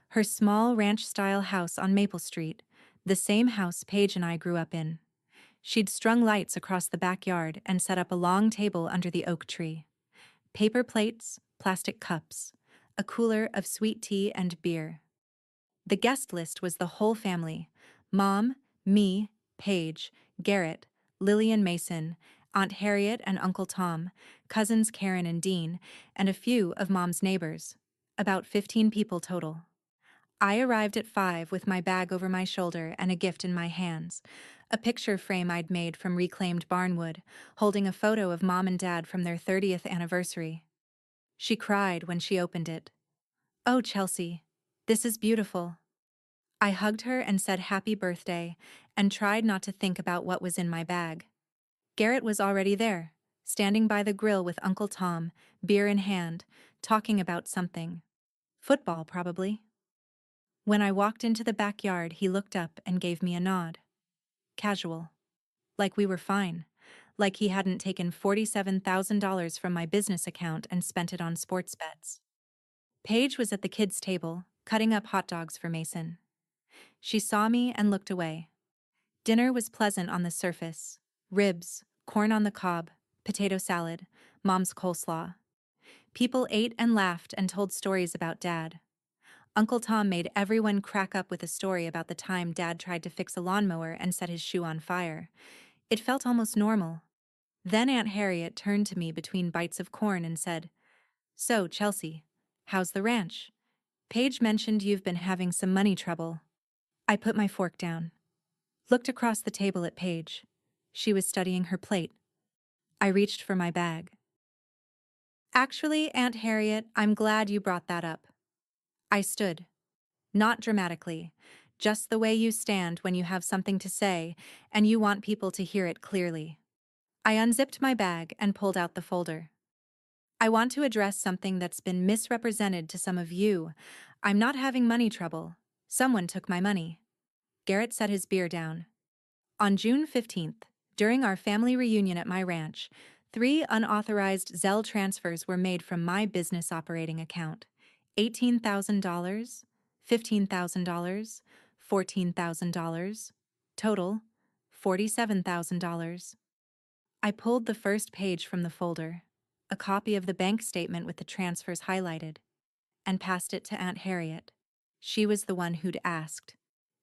Her small ranch-style house on Maple Street, the same house Paige and I grew up in. She'd strung lights across the backyard and set up a long table under the oak tree. Paper plates, plastic cups, a cooler of sweet tea and beer. The guest list was the whole family: Mom, me, Paige, Garrett, Lillian Mason, Aunt Harriet and Uncle Tom, cousins Karen and Dean, and a few of Mom's neighbors. About 15 people total. I arrived at 5 with my bag over my shoulder and a gift in my hands, a picture frame I'd made from reclaimed barnwood, holding a photo of Mom and Dad from their 30th anniversary. She cried when she opened it. Oh, Chelsea, this is beautiful. I hugged her and said happy birthday, and tried not to think about what was in my bag. Garrett was already there, standing by the grill with Uncle Tom, beer in hand, talking about something. Football, probably. When I walked into the backyard, he looked up and gave me a nod. Casual. like we were fine, like he hadn't taken $47,000 from my business account and spent it on sports bets. Paige was at the kids' table, cutting up hot dogs for Mason. She saw me and looked away. Dinner was pleasant on the surface: ribs, corn on the cob, potato salad, Mom's coleslaw. People ate and laughed and told stories about Dad. Uncle Tom made everyone crack up with a story about the time Dad tried to fix a lawnmower and set his shoe on fire. It felt almost normal. Then Aunt Harriet turned to me between bites of corn and said, "So, Chelsea, how's the ranch? Paige mentioned you've been having some money trouble." I put my fork down, looked across the table at Paige. She was studying her plate. I reached for my bag. "Actually, Aunt Harriet, I'm glad you brought that up." I stood. Not dramatically, just the way you stand when you have something to say and you want people to hear it clearly. I unzipped my bag and pulled out the folder. "I want to address something that's been misrepresented to some of you. I'm not having money trouble. Someone took my money." Garrett set his beer down. "On June 15th, during our family reunion at my ranch, 3 unauthorized Zelle transfers were made from my business operating account. $18,000, $15,000, $14,000. Total, $47,000. I pulled the first page from the folder, a copy of the bank statement with the transfers highlighted, and passed it to Aunt Harriet. She was the one who'd asked.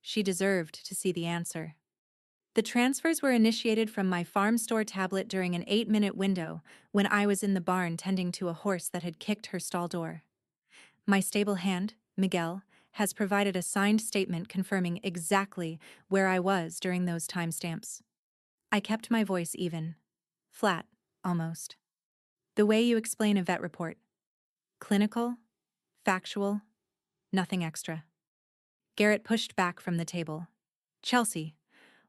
She deserved to see the answer. The transfers were initiated from my farm store tablet during an 8-minute window when I was in the barn tending to a horse that had kicked her stall door. My stable hand, Miguel, has provided a signed statement confirming exactly where I was during those timestamps." I kept my voice even. Flat, almost. "The way you explain a vet report. Clinical, factual, nothing extra." Garrett pushed back from the table. "Chelsea,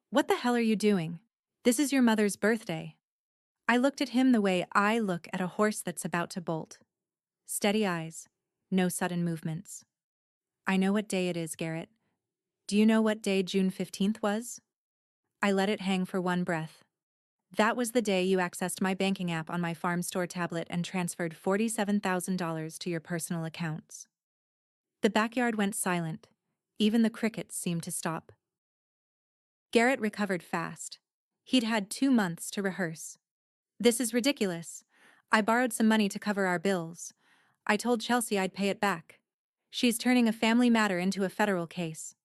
what the hell are you doing? This is your mother's birthday." I looked at him the way I look at a horse that's about to bolt. Steady eyes, no sudden movements. "I know what day it is, Garrett. Do you know what day June 15th was?" I let it hang for one breath. "That was the day you accessed my banking app on my farm store tablet and transferred $47,000 to your personal accounts." The backyard went silent. Even the crickets seemed to stop. Garrett recovered fast. He'd had 2 months to rehearse. "This is ridiculous. I borrowed some money to cover our bills. I told Chelsea I'd pay it back. She's turning a family matter into a federal case."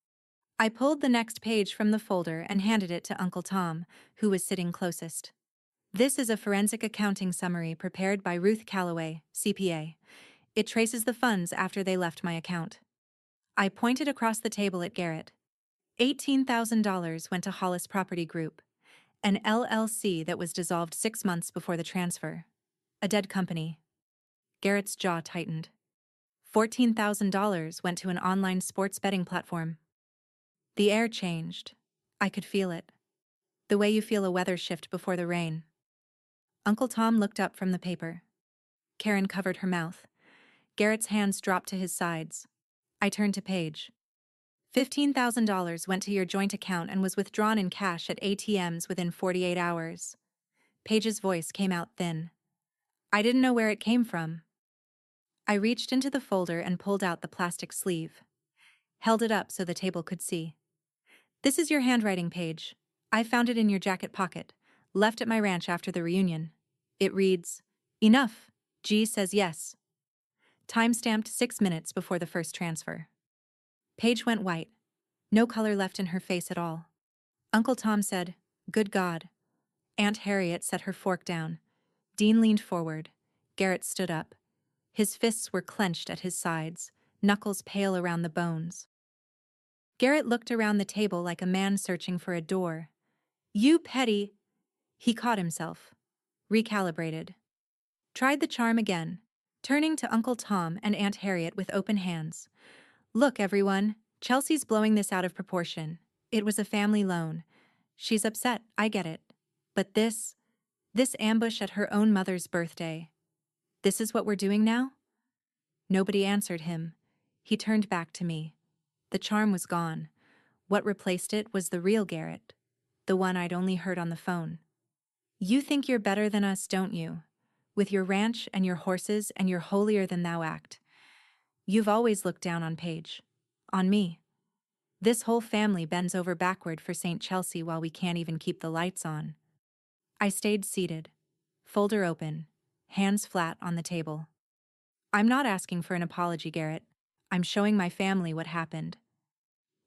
I pulled the next page from the folder and handed it to Uncle Tom, who was sitting closest. "This is a forensic accounting summary prepared by Ruth Calloway, CPA. It traces the funds after they left my account." I pointed across the table at Garrett. $18,000 went to Hollis Property Group, an LLC that was dissolved 6 months before the transfer. A dead company. Garrett's jaw tightened. $14,000 went to an online sports betting platform. The air changed. I could feel it. The way you feel a weather shift before the rain. Uncle Tom looked up from the paper. Karen covered her mouth. Garrett's hands dropped to his sides. I turned to Paige. $15,000 went to your joint account and was withdrawn in cash at ATMs within 48 hours. Paige's voice came out thin. "I didn't know where it came from." I reached into the folder and pulled out the plastic sleeve. Held it up so the table could see. "This is your handwriting, Paige. I found it in your jacket pocket, left at my ranch after the reunion. It reads, 'Enough. G says yes.' Time-stamped 6 minutes before the first transfer." Paige went white. No color left in her face at all. Uncle Tom said, "Good God." Aunt Harriet set her fork down. Dean leaned forward. Garrett stood up. His fists were clenched at his sides, knuckles pale around the bones. Garrett looked around the table like a man searching for a door. "You petty—" He caught himself. Recalibrated. Tried the charm again, turning to Uncle Tom and Aunt Harriet with open hands. "Look, everyone, Chelsea's blowing this out of proportion. It was a family loan. She's upset, I get it. But this ambush at her own mother's birthday. This is what we're doing now?" Nobody answered him. He turned back to me. The charm was gone. What replaced it was the real Garrett. the one I'd only heard on the phone. You think you're better than us, don't you? With your ranch and your horses and your holier-than-thou act. You've always looked down on Paige. On me. This whole family bends over backward for St. Chelsea while we can't even keep the lights on. I stayed seated, folder open, hands flat on the table. I'm not asking for an apology, Garrett. I'm showing my family what happened.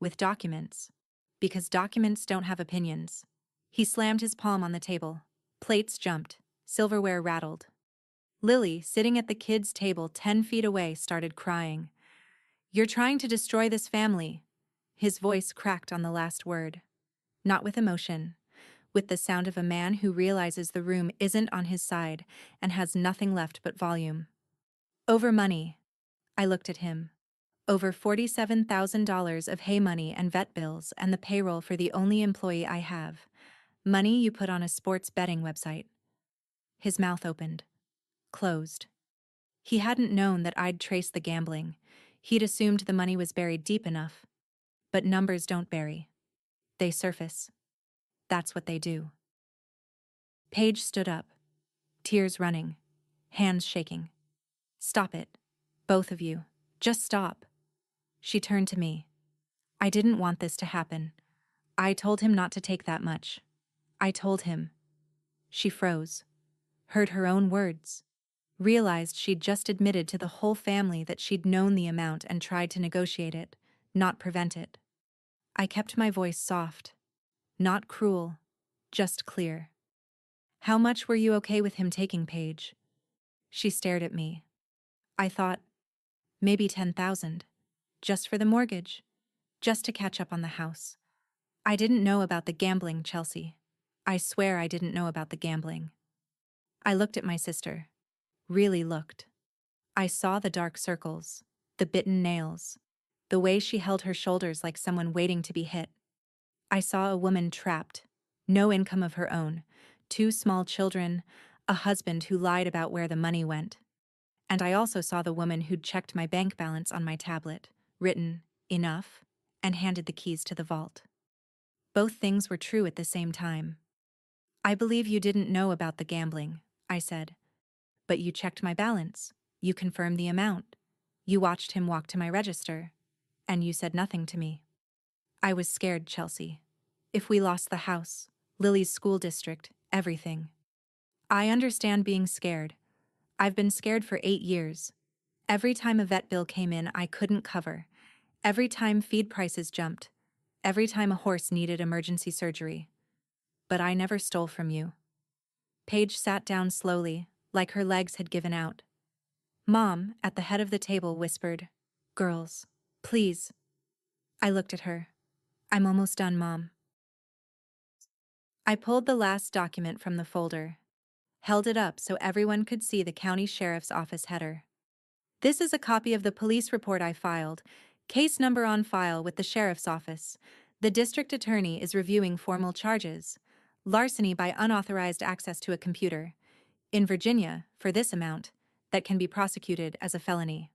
With documents. Because documents don't have opinions. He slammed his palm on the table. Plates jumped. Silverware rattled. Lily, sitting at the kids' table 10 feet away, started crying. You're trying to destroy this family. His voice cracked on the last word. Not with emotion. With the sound of a man who realizes the room isn't on his side and has nothing left but volume. Over money. I looked at him. Over $47,000 of hay money and vet bills and the payroll for the only employee I have. Money you put on a sports betting website. His mouth opened. Closed. He hadn't known that I'd traced the gambling. He'd assumed the money was buried deep enough. But numbers don't bury. They surface. That's what they do. Paige stood up. Tears running. Hands shaking. Stop it. Both of you. Just stop. She turned to me. I didn't want this to happen. I told him not to take that much. I told him. She froze. Heard her own words. Realized she'd just admitted to the whole family that she'd known the amount and tried to negotiate it, not prevent it. I kept my voice soft. Not cruel. Just clear. How much were you okay with him taking, Paige? She stared at me. I thought, maybe 10,000. Just for the mortgage. Just to catch up on the house. I didn't know about the gambling, Chelsea. I swear I didn't know about the gambling. I looked at my sister. Really looked. I saw the dark circles, the bitten nails, the way she held her shoulders like someone waiting to be hit. I saw a woman trapped, no income of her own, 2 small children, a husband who lied about where the money went. And I also saw the woman who'd checked my bank balance on my tablet, written, enough, and handed the keys to the vault. Both things were true at the same time. I believe you didn't know about the gambling, I said. But you checked my balance. You confirmed the amount. You watched him walk to my register. And you said nothing to me. I was scared, Chelsea. If we lost the house, Lily's school district, everything. I understand being scared. I've been scared for 8 years. Every time a vet bill came in I couldn't cover. Every time feed prices jumped. Every time a horse needed emergency surgery. But I never stole from you. Paige sat down slowly, like her legs had given out. Mom, at the head of the table, whispered, "Girls, please." I looked at her. I'm almost done, Mom. I pulled the last document from the folder, held it up so everyone could see the county sheriff's office header. This is a copy of the police report I filed, case number on file with the sheriff's office. The district attorney is reviewing formal charges. Larceny by unauthorized access to a computer. In Virginia, for this amount, that can be prosecuted as a felony.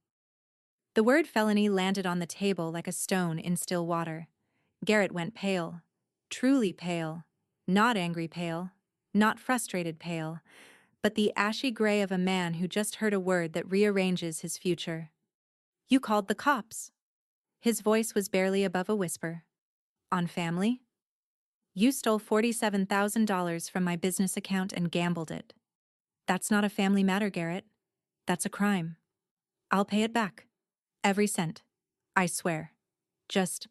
The word felony landed on the table like a stone in still water. Garrett went pale. Truly pale. Not angry pale. Not frustrated pale. But the ashy gray of a man who just heard a word that rearranges his future. You called the cops. His voice was barely above a whisper. On family? You stole $47,000 from my business account and gambled it. That's not a family matter, Garrett. That's a crime. I'll pay it back. Every cent. I swear. Just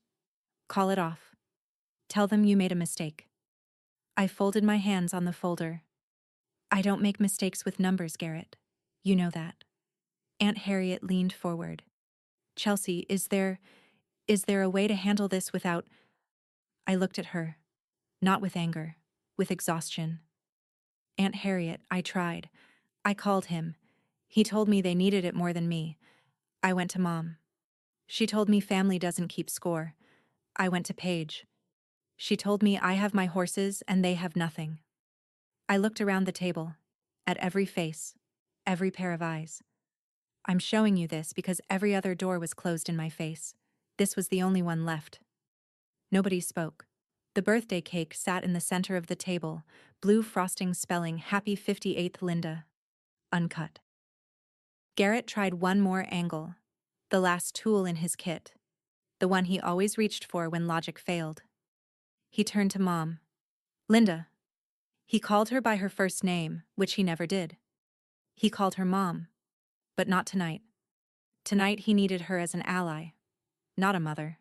call it off. Tell them you made a mistake. I folded my hands on the folder. I don't make mistakes with numbers, Garrett. You know that. Aunt Harriet leaned forward. Chelsea, is there a way to handle this without... I looked at her. Not with anger. With exhaustion. Aunt Harriet, I tried. I called him. He told me they needed it more than me. I went to Mom. She told me family doesn't keep score. I went to Paige. She told me I have my horses and they have nothing. I looked around the table. At every face. Every pair of eyes. I'm showing you this because every other door was closed in my face. This was the only one left. Nobody spoke. The birthday cake sat in the center of the table, blue frosting spelling Happy 58th Linda. Uncut. Garrett tried one more angle. The last tool in his kit. The one he always reached for when logic failed. He turned to Mom. Linda. He called her by her first name, which he never did. He called her Mom. But not tonight. Tonight he needed her as an ally, not a mother.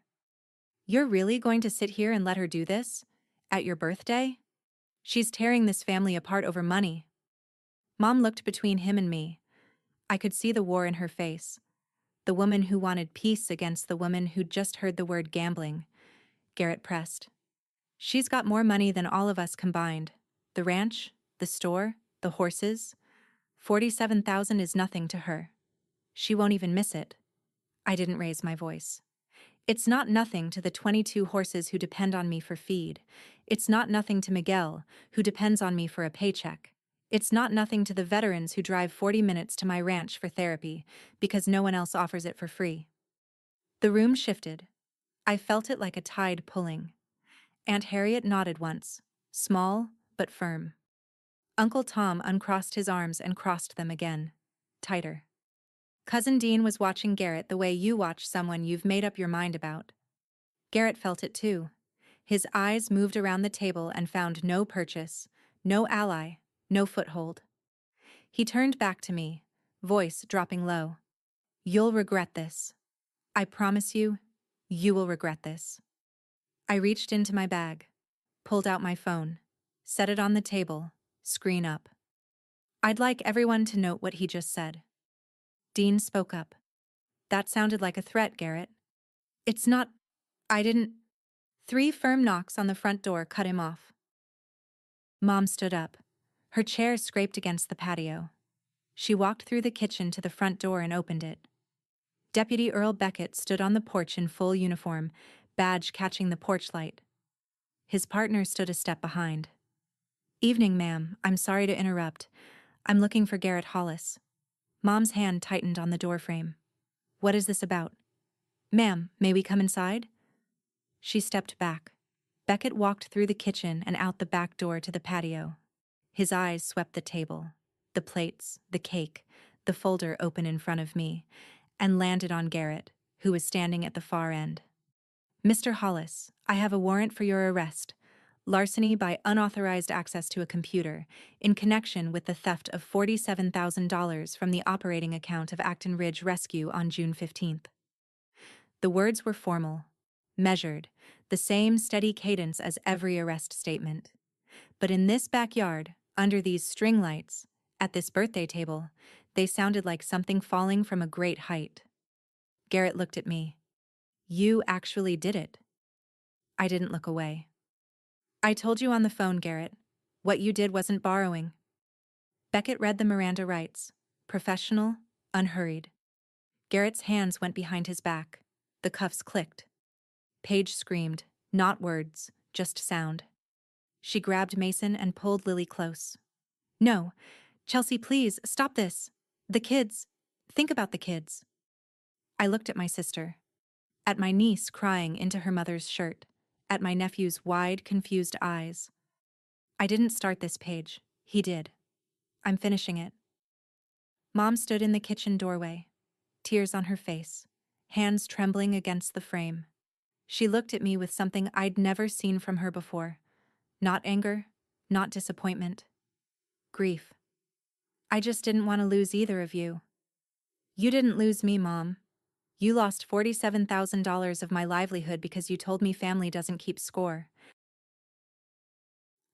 You're really going to sit here and let her do this? At your birthday? She's tearing this family apart over money. Mom looked between him and me. I could see the war in her face. The woman who wanted peace against the woman who'd just heard the word gambling. Garrett pressed. She's got more money than all of us combined. The ranch, the store, the horses. 47,000 is nothing to her. She won't even miss it. I didn't raise my voice. It's not nothing to the 22 horses who depend on me for feed. It's not nothing to Miguel, who depends on me for a paycheck. It's not nothing to the veterans who drive 40 minutes to my ranch for therapy, because no one else offers it for free. The room shifted. I felt it like a tide pulling. Aunt Harriet nodded once, small but firm. Uncle Tom uncrossed his arms and crossed them again, tighter. Cousin Dean was watching Garrett the way you watch someone you've made up your mind about. Garrett felt it too. His eyes moved around the table and found no purchase, no ally, no foothold. He turned back to me, voice dropping low. You'll regret this. I promise you, you will regret this. I reached into my bag, pulled out my phone, set it on the table, screen up. I'd like everyone to note what he just said. Dean spoke up. That sounded like a threat, Garrett. It's not. I didn't. 3 firm knocks on the front door cut him off. Mom stood up. Her chair scraped against the patio. She walked through the kitchen to the front door and opened it. Deputy Earl Beckett stood on the porch in full uniform, badge catching the porch light. His partner stood a step behind. Evening, ma'am. I'm sorry to interrupt. I'm looking for Garrett Hollis. Mom's hand tightened on the doorframe. What is this about? Ma'am, may we come inside? She stepped back. Beckett walked through the kitchen and out the back door to the patio. His eyes swept the table, the plates, the cake, the folder open in front of me, and landed on Garrett, who was standing at the far end. Mr. Hollis, I have a warrant for your arrest. Larceny by unauthorized access to a computer, in connection with the theft of $47,000 from the operating account of Acton Ridge Rescue on June 15th. The words were formal, measured, the same steady cadence as every arrest statement. But in this backyard, under these string lights, at this birthday table, they sounded like something falling from a great height. Garrett looked at me. You actually did it. I didn't look away. I told you on the phone, Garrett. What you did wasn't borrowing. Beckett read the Miranda rights. Professional, unhurried. Garrett's hands went behind his back. The cuffs clicked. Paige screamed, not words, just sound. She grabbed Mason and pulled Lily close. No, Chelsea, please, stop this. The kids. Think about the kids. I looked at my sister. At my niece crying into her mother's shirt. At my nephew's wide, confused eyes. I didn't start this page. He did. I'm finishing it. Mom stood in the kitchen doorway, tears on her face, hands trembling against the frame. She looked at me with something I'd never seen from her before. Not anger, not disappointment. Grief. I just didn't want to lose either of you. You didn't lose me, Mom. You lost $47,000 of my livelihood because you told me family doesn't keep score.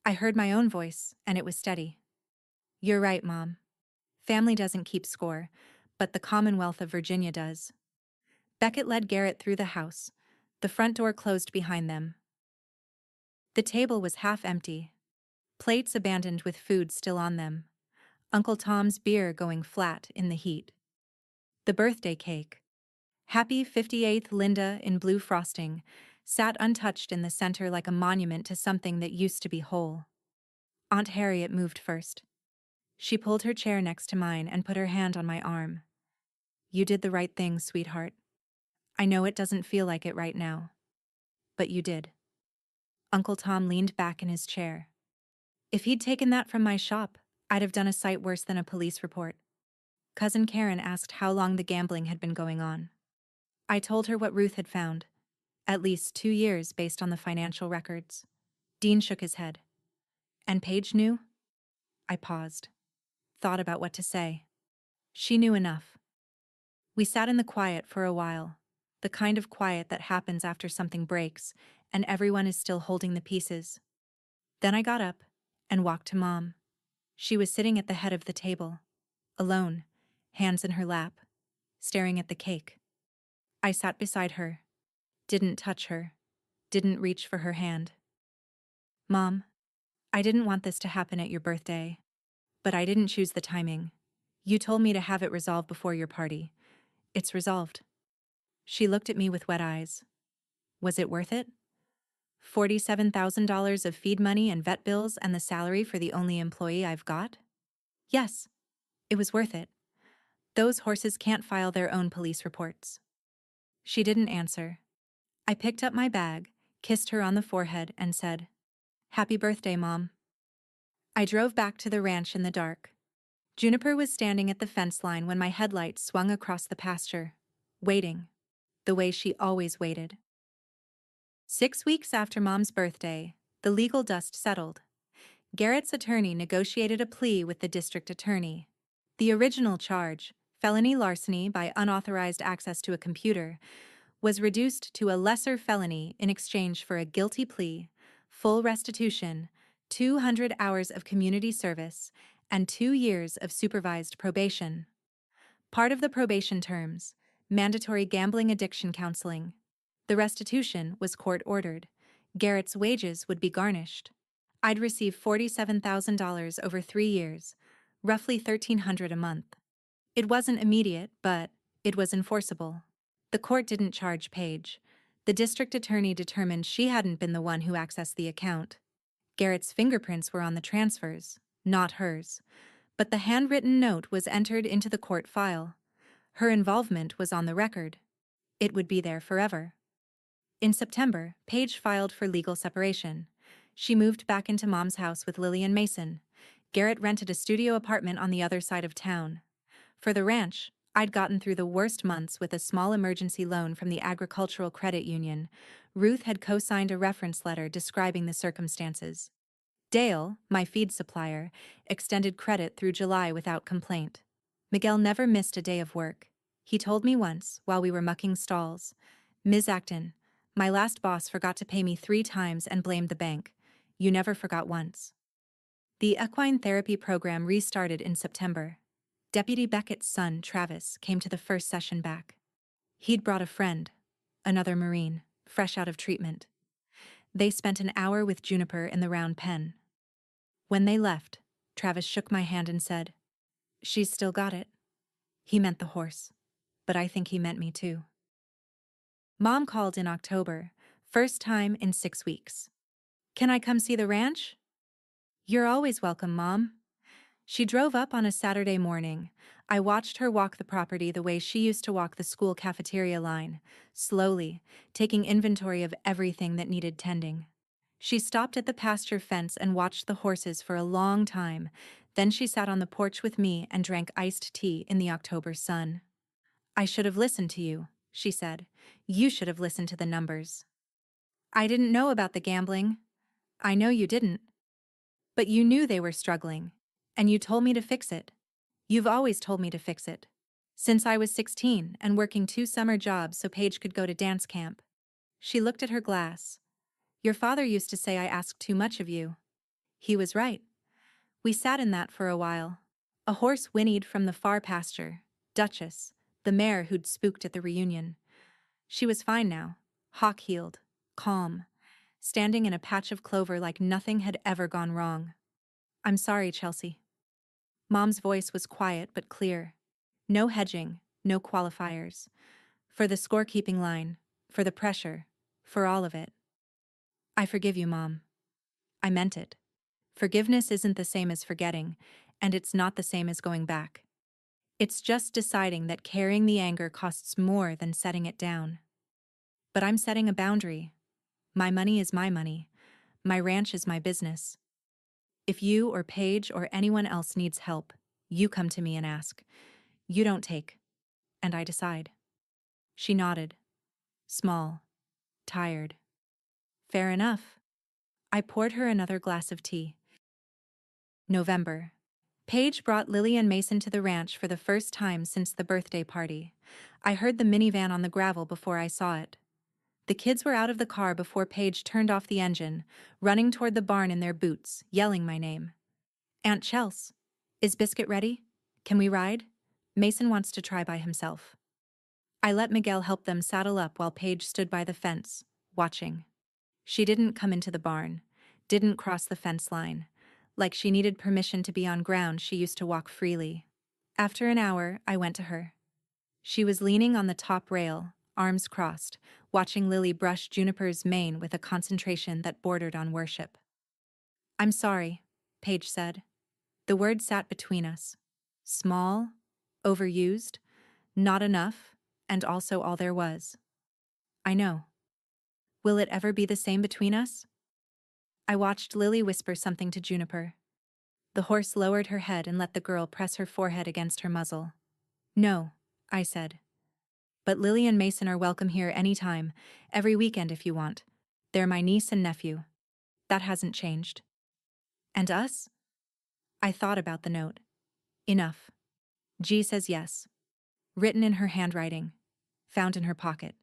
I heard my own voice, and it was steady. You're right, Mom. Family doesn't keep score, but the Commonwealth of Virginia does. Beckett led Garrett through the house. The front door closed behind them. The table was half empty. Plates abandoned with food still on them. Uncle Tom's beer going flat in the heat. The birthday cake. Happy 58th Linda in blue frosting, sat untouched in the center like a monument to something that used to be whole. Aunt Harriet moved first. She pulled her chair next to mine and put her hand on my arm. You did the right thing, sweetheart. I know it doesn't feel like it right now. But you did. Uncle Tom leaned back in his chair. If he'd taken that from my shop, I'd have done a sight worse than a police report. Cousin Karen asked how long the gambling had been going on. I told her what Ruth had found. At least 2 years based on the financial records. Dean shook his head. And Paige knew? I paused. Thought about what to say. She knew enough. We sat in the quiet for a while. The kind of quiet that happens after something breaks, and everyone is still holding the pieces. Then I got up and walked to Mom. She was sitting at the head of the table, alone, hands in her lap, staring at the cake. I sat beside her, didn't touch her, didn't reach for her hand. Mom, I didn't want this to happen at your birthday, but I didn't choose the timing. You told me to have it resolved before your party. It's resolved. She looked at me with wet eyes. Was it worth it? $47,000 of feed money and vet bills and the salary for the only employee I've got? Yes, it was worth it. Those horses can't file their own police reports. She didn't answer. I picked up my bag, kissed her on the forehead, and said, "Happy birthday, Mom." I drove back to the ranch in the dark. Juniper was standing at the fence line when my headlights swung across the pasture, waiting, the way she always waited. 6 weeks after Mom's birthday, the legal dust settled. Garrett's attorney negotiated a plea with the district attorney. The original charge, felony larceny by unauthorized access to a computer, was reduced to a lesser felony in exchange for a guilty plea, full restitution, 200 hours of community service, and 2 years of supervised probation. Part of the probation terms, mandatory gambling addiction counseling. The restitution was court-ordered. Garrett's wages would be garnished. I'd receive $47,000 over 3 years, roughly $1,300 a month. It wasn't immediate, but it was enforceable. The court didn't charge Paige. The district attorney determined she hadn't been the one who accessed the account. Garrett's fingerprints were on the transfers, not hers. But the handwritten note was entered into the court file. Her involvement was on the record. It would be there forever. In September, Paige filed for legal separation. She moved back into Mom's house with Lillian Mason. Garrett rented a studio apartment on the other side of town. For the ranch, I'd gotten through the worst months with a small emergency loan from the Agricultural Credit Union. Ruth had co-signed a reference letter describing the circumstances. Dale, my feed supplier, extended credit through July without complaint. Miguel never missed a day of work. He told me once, while we were mucking stalls, "Ms. Acton, my last boss forgot to pay me 3 times and blamed the bank. You never forgot once." The equine therapy program restarted in September. Deputy Beckett's son, Travis, came to the first session back. He'd brought a friend, another Marine, fresh out of treatment. They spent an hour with Juniper in the round pen. When they left, Travis shook my hand and said, "She's still got it." He meant the horse, but I think he meant me too. Mom called in October, first time in 6 weeks. "Can I come see the ranch?" "You're always welcome, Mom." She drove up on a Saturday morning. I watched her walk the property the way she used to walk the school cafeteria line, slowly, taking inventory of everything that needed tending. She stopped at the pasture fence and watched the horses for a long time. Then she sat on the porch with me and drank iced tea in the October sun. "I should have listened to you," she said. "You should have listened to the numbers." "I didn't know about the gambling." "I know you didn't. But you knew they were struggling. And you told me to fix it. You've always told me to fix it. Since I was 16 and working 2 summer jobs so Paige could go to dance camp." She looked at her glass. "Your father used to say I asked too much of you." He was right. We sat in that for a while. A horse whinnied from the far pasture, Duchess, the mare who'd spooked at the reunion. She was fine now, hawk-heeled, calm, standing in a patch of clover like nothing had ever gone wrong. "I'm sorry, Chelsea." Mom's voice was quiet but clear. No hedging, no qualifiers. For the scorekeeping line, for the pressure, for all of it. "I forgive you, Mom." I meant it. Forgiveness isn't the same as forgetting, and it's not the same as going back. It's just deciding that carrying the anger costs more than setting it down. But I'm setting a boundary. My money is my money. My ranch is my business. If you or Paige or anyone else needs help, you come to me and ask. You don't take. And I decide. She nodded. Small. Tired. Fair enough. I poured her another glass of tea. November. Paige brought Lily and Mason to the ranch for the first time since the birthday party. I heard the minivan on the gravel before I saw it. The kids were out of the car before Paige turned off the engine, running toward the barn in their boots, yelling my name. Aunt Chels, is Biscuit ready? Can we ride? Mason wants to try by himself. I let Miguel help them saddle up while Paige stood by the fence, watching. She didn't come into the barn, didn't cross the fence line. Like she needed permission to be on ground she used to walk freely. After an hour, I went to her. She was leaning on the top rail, arms crossed, watching Lily brush Juniper's mane with a concentration that bordered on worship. I'm sorry, Paige said. The word sat between us. Small, overused, not enough, and also all there was. I know. Will it ever be the same between us? I watched Lily whisper something to Juniper. The horse lowered her head and let the girl press her forehead against her muzzle. No, I said. But Lily and Mason are welcome here any time, every weekend if you want. They're my niece and nephew. That hasn't changed. And us? I thought about the note. Enough. G says yes. Written in her handwriting. Found in her pocket.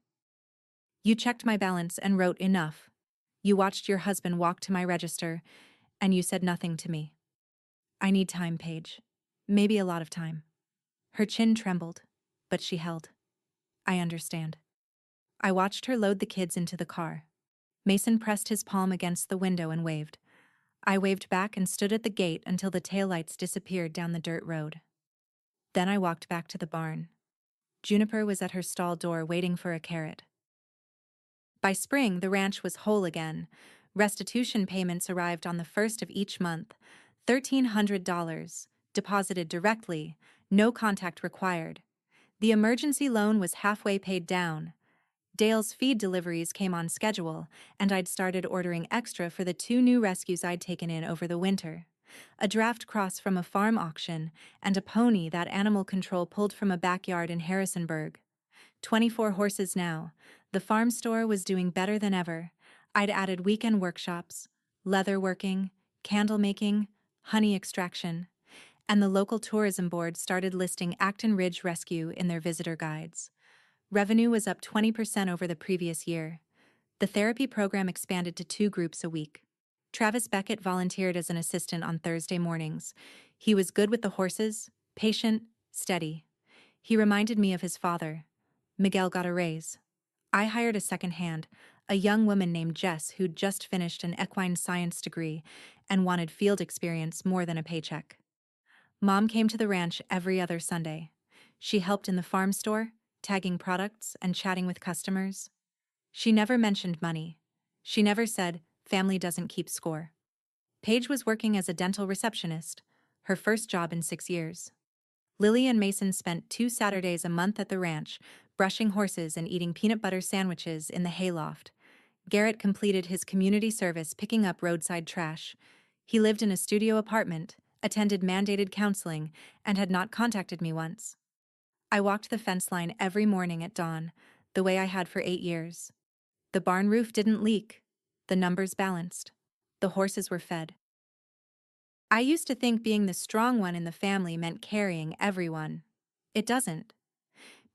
You checked my balance and wrote enough. You watched your husband walk to my register, and you said nothing to me. I need time, Paige. Maybe a lot of time. Her chin trembled, but she held. I understand. I watched her load the kids into the car. Mason pressed his palm against the window and waved. I waved back and stood at the gate until the taillights disappeared down the dirt road. Then I walked back to the barn. Juniper was at her stall door waiting for a carrot. By spring, the ranch was whole again. Restitution payments arrived on the first of each month. $1,300, deposited directly, no contact required. The emergency loan was halfway paid down. Dale's feed deliveries came on schedule, and I'd started ordering extra for the 2 new rescues I'd taken in over the winter. A draft cross from a farm auction, and a pony that animal control pulled from a backyard in Harrisonburg. 24 horses now. The farm store was doing better than ever. I'd added weekend workshops, leather working, candle making, honey extraction, and the local tourism board started listing Acton Ridge Rescue in their visitor guides. Revenue was up 20% over the previous year. The therapy program expanded to 2 groups a week. Travis Beckett volunteered as an assistant on Thursday mornings. He was good with the horses, patient, steady. He reminded me of his father. Miguel got a raise. I hired a second hand, a young woman named Jess who'd just finished an equine science degree and wanted field experience more than a paycheck. Mom came to the ranch every other Sunday. She helped in the farm store, tagging products and chatting with customers. She never mentioned money. She never said, family doesn't keep score. Paige was working as a dental receptionist, her first job in 6 years. Lily and Mason spent 2 Saturdays a month at the ranch, brushing horses and eating peanut butter sandwiches in the hayloft. Garrett completed his community service picking up roadside trash. He lived in a studio apartment, attended mandated counseling, and had not contacted me once. I walked the fence line every morning at dawn, the way I had for 8 years. The barn roof didn't leak. The numbers balanced. The horses were fed. I used to think being the strong one in the family meant carrying everyone. It doesn't.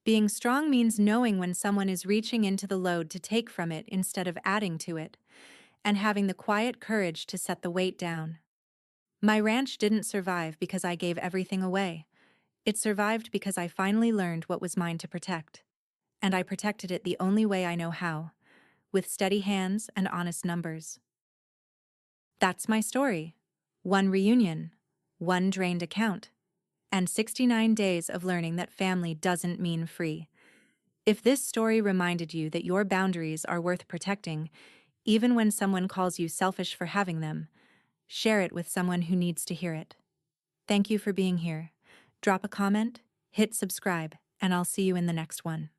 Being strong means knowing when someone is reaching into the load to take from it instead of adding to it, and having the quiet courage to set the weight down. My ranch didn't survive because I gave everything away. It survived because I finally learned what was mine to protect. And I protected it the only way I know how, with steady hands and honest numbers. That's my story. 1 reunion, 1 drained account, and 69 days of learning that family doesn't mean free. If this story reminded you that your boundaries are worth protecting, even when someone calls you selfish for having them, share it with someone who needs to hear it. Thank you for being here. Drop a comment, hit subscribe, and I'll see you in the next one.